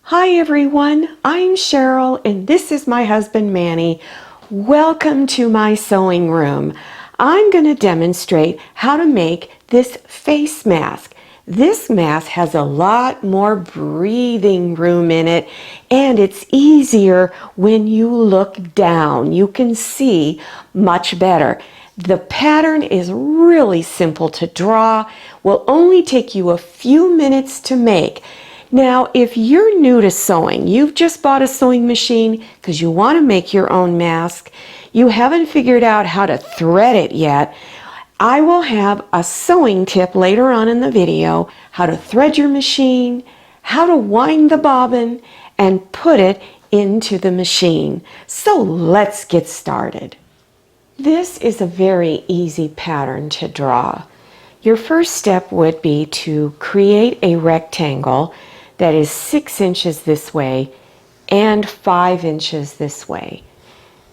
Hi everyone, I'm Cheryl and this is my husband Manny. Welcome to my sewing room. I'm going to demonstrate how to make this face mask. This mask has a lot more breathing room in it and it's easier when you look down. You can see much better. The pattern is really simple to draw, will only take you a few minutes to make. Now, if you're new to sewing, you've just bought a sewing machine because you want to make your own mask, you haven't figured out how to thread it yet, I will have a sewing tip later on in the video, how to thread your machine, how to wind the bobbin, and put it into the machine. So let's get started. This is a very easy pattern to draw. Your first step would be to create a rectangle that is 6 inches this way and 5 inches this way.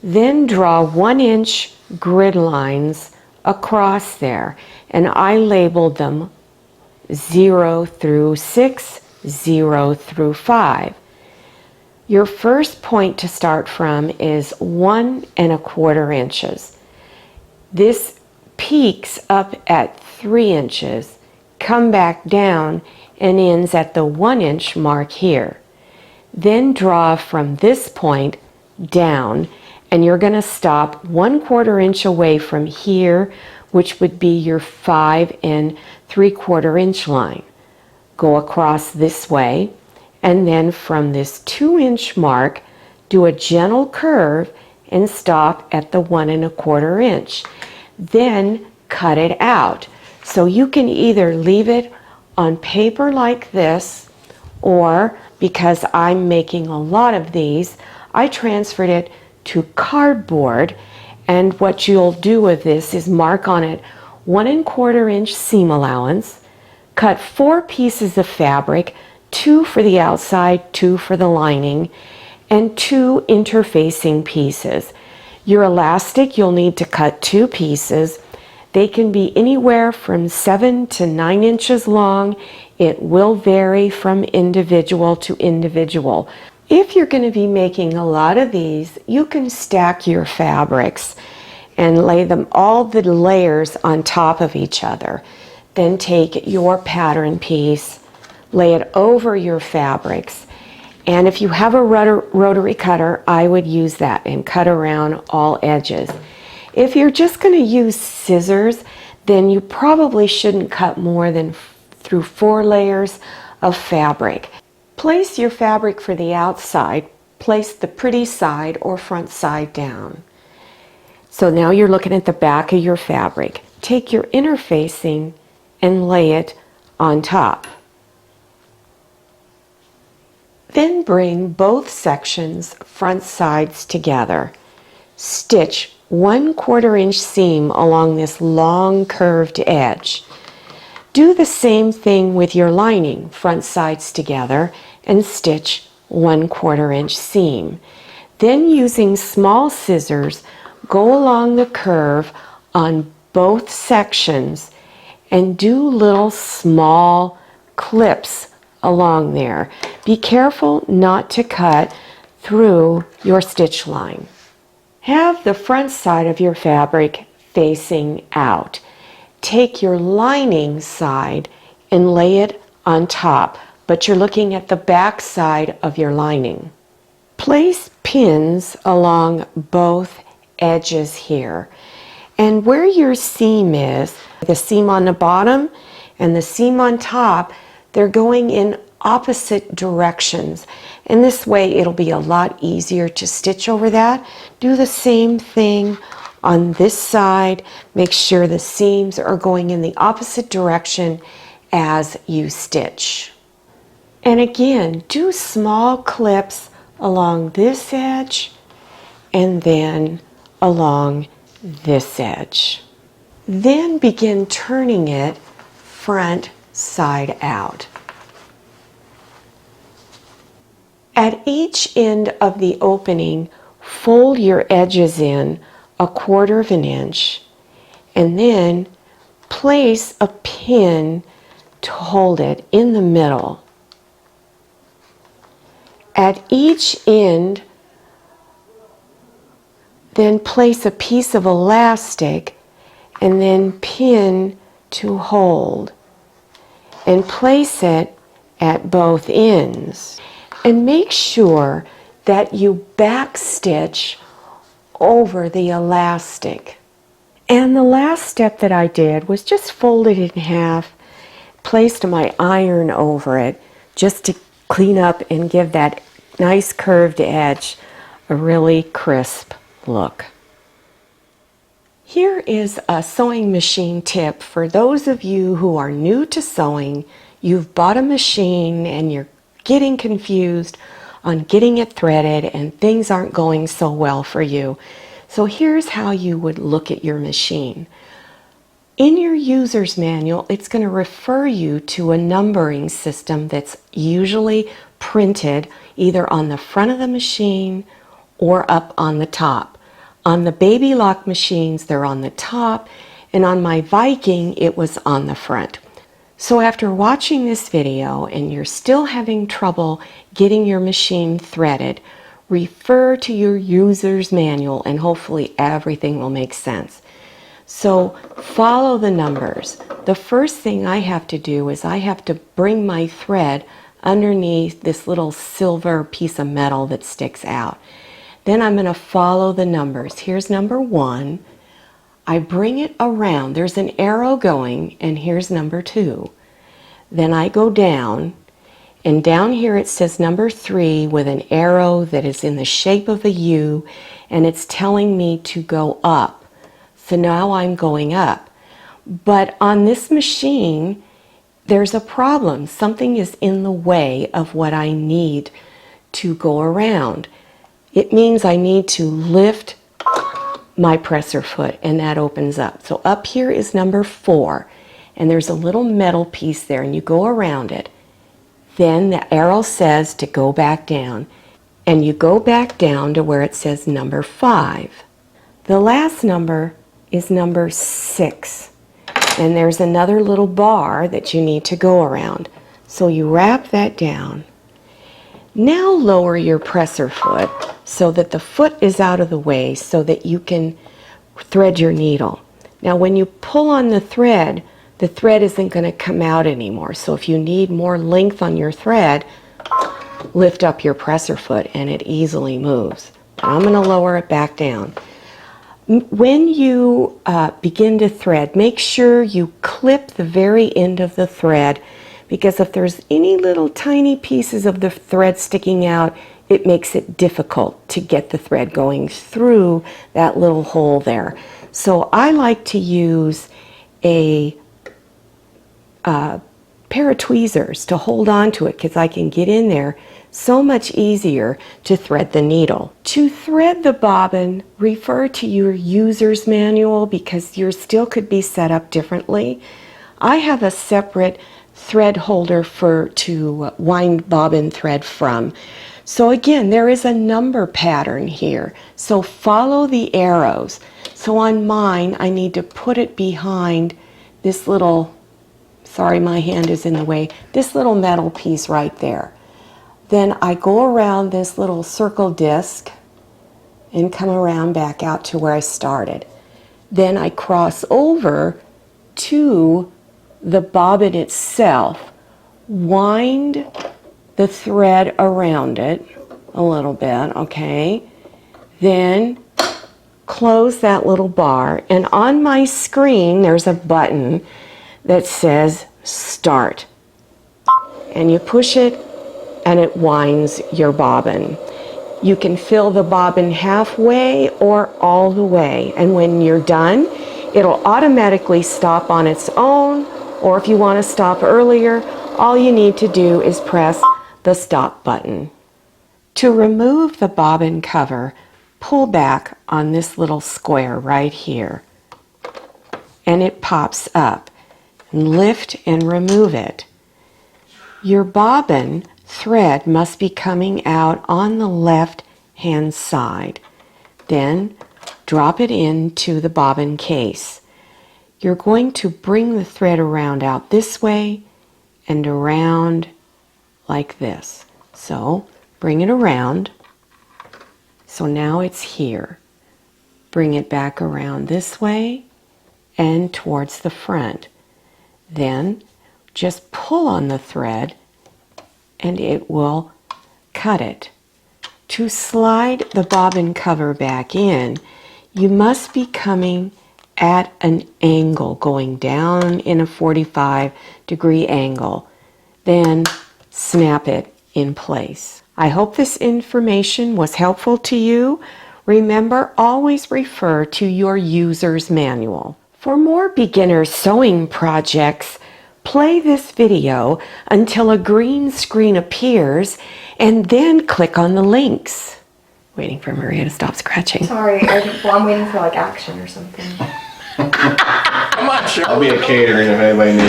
Then draw 1-inch grid lines across there, and I labeled them 0 through 6, 0 through 5. Your first point to start from is 1 1/4 inches. This peaks up at 3 inches, come back down, and ends at the 1-inch mark here. Then draw from this point down, and you're going to stop 1/4 inch away from here, which would be your 5 3/4 inch line. Go across this way, and then from this 2-inch mark, do a gentle curve and stop at the 1 1/4 inch. Then cut it out. So you can either leave it on paper like this, or because I'm making a lot of these, I transferred it to cardboard, and what you'll do with this is mark on it 1 1/4 inch seam allowance, cut 4 pieces of fabric, 2 for the outside, 2 for the lining, and 2 interfacing pieces. Your elastic, you'll need to cut 2 pieces. They can be anywhere from 7 to 9 inches long. It will vary from individual to individual. If you're going to be making a lot of these, you can stack your fabrics and lay them, all the layers, on top of each other. Then take your pattern piece, lay it over your fabrics, and if you have a rotary cutter, I would use that and cut around all edges. If you're just going to use scissors, then you probably shouldn't cut more than through 4 layers of fabric. Place your fabric for the outside, place the pretty side or front side down. So now you're looking at the back of your fabric. Take your interfacing and lay it on top. Then bring both sections, front sides, together. Stitch 1/4 inch seam along this long curved edge. Do the same thing with your lining, front sides together, and stitch 1/4 inch seam. Then using small scissors, go along the curve on both sections and do little small clips along there. Be careful not to cut through your stitch line. Have the front side of your fabric facing out. Take your lining side and lay it on top, but you're looking at the back side of your lining. Place pins along both edges here. And where your seam is, the seam on the bottom and the seam on top, they're going in opposite directions, and this way it'll be a lot easier to stitch over that. Do the same thing on this side. Make sure the seams are going in the opposite direction as you stitch. And again, do small clips along this edge and then along this edge. Then begin turning it front side out. At each end of the opening, fold your edges in 1/4 inch, and then place a pin to hold it in the middle. At each end, then place a piece of elastic and then pin to hold. And place it at both ends. And make sure that you backstitch over the elastic. And the last step that I did was just fold it in half, placed my iron over it just to clean up and give that nice curved edge a really crisp look. Here is a sewing machine tip for those of you who are new to sewing. You've bought a machine and you're getting confused on getting it threaded and things aren't going so well for you. So here's how you would look at your machine. In your user's manual, it's going to refer you to a numbering system that's usually printed either on the front of the machine or up on the top. On the Baby Lock machines, they're on the top, and on my Viking, it was on the front. So after watching this video and you're still having trouble getting your machine threaded, refer to your user's manual and hopefully everything will make sense. So follow the numbers. The first thing I have to do is I have to bring my thread underneath this little silver piece of metal that sticks out. Then I'm going to follow the numbers. Here's number 1. I bring it around. There's an arrow going, and here's number 2. Then I go down, and down here it says number 3 with an arrow that is in the shape of a U, and it's telling me to go up. So now I'm going up. But on this machine, there's a problem. Something is in the way of what I need to go around. It means I need to lift my presser foot, and that opens up. So up here is number 4, and there's a little metal piece there, and you go around it. Then the arrow says to go back down, and you go back down to where it says number 5. The last number is number 6, and there's another little bar that you need to go around. So you wrap that down. Now lower your presser foot so that the foot is out of the way so that you can thread your needle. Now when you pull on the thread isn't going to come out anymore. So if you need more length on your thread, lift up your presser foot and it easily moves. I'm going to lower it back down. When you begin to thread, make sure you clip the very end of the thread, because if there's any little tiny pieces of the thread sticking out, it makes it difficult to get the thread going through that little hole there. So I like to use a pair of tweezers to hold on to it, because I can get in there so much easier to thread the needle. To thread the bobbin, refer to your user's manual because yours still could be set up differently. I have a separate thread holder to wind bobbin thread from. So again, there is a number pattern here. So follow the arrows. So on mine, I need to put it behind this little, sorry, my hand is in the way, this little metal piece right there. Then I go around this little circle disc and come around back out to where I started. Then I cross over to the bobbin itself, wind the thread around it a little bit, okay? Then close that little bar, and on my screen there's a button that says start. And you push it and it winds your bobbin. You can fill the bobbin halfway or all the way, and when you're done, it'll automatically stop on its own, or if you want to stop earlier, all you need to do is press the stop button. To remove the bobbin cover, pull back on this little square right here, and it pops up. Lift and remove it. Your bobbin thread must be coming out on the left hand side. Then drop it into the bobbin case. You're going to bring the thread around out this way and around like this. So Bring it around. So now it's here. Bring it back around this way and towards the front. Then just pull on the thread and it will cut it. To slide the bobbin cover back in, you must be coming at an angle, going down in a 45-degree angle. Then snap it in place. I hope this information was helpful to you. Remember, always refer to your user's manual. For more beginner sewing projects, play this video until a green screen appears and then click on the links. Waiting for Maria to stop scratching. Sorry, I'm waiting for like action or something. Come on, Cheryl. I'll be a catering if anybody needs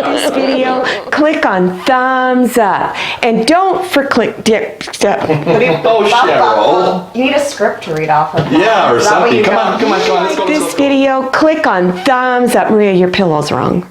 This video, click on thumbs up. And don't Oh, Cheryl. You need a script to read off of. Yeah, or something. Come on, let's go. this video, click on thumbs up. Maria, your pillow's wrong.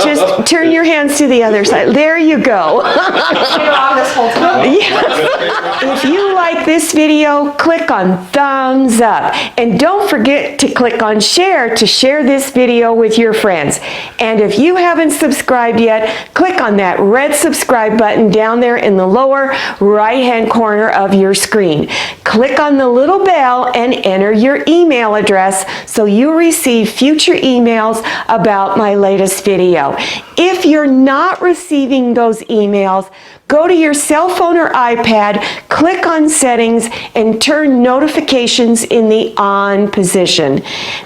Just turn your hands to the other side. There you go. Wrong this whole time. If you like this video, click on thumbs up. And don't forget to click on share to share this video with your friends. And if you haven't subscribed yet, click on that red subscribe button down there in the lower right-hand corner of your screen. Click on the little bell and enter your email address so you receive future emails about my latest video. If you're not receiving those emails, go to your cell phone or iPad, click on settings, and turn notifications in the on position.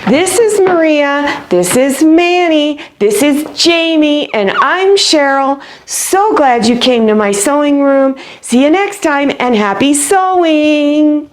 This is Maria, this is Manny, this is Jamie, and I'm Cheryl. So glad you came to my sewing room. See you next time, and happy sewing!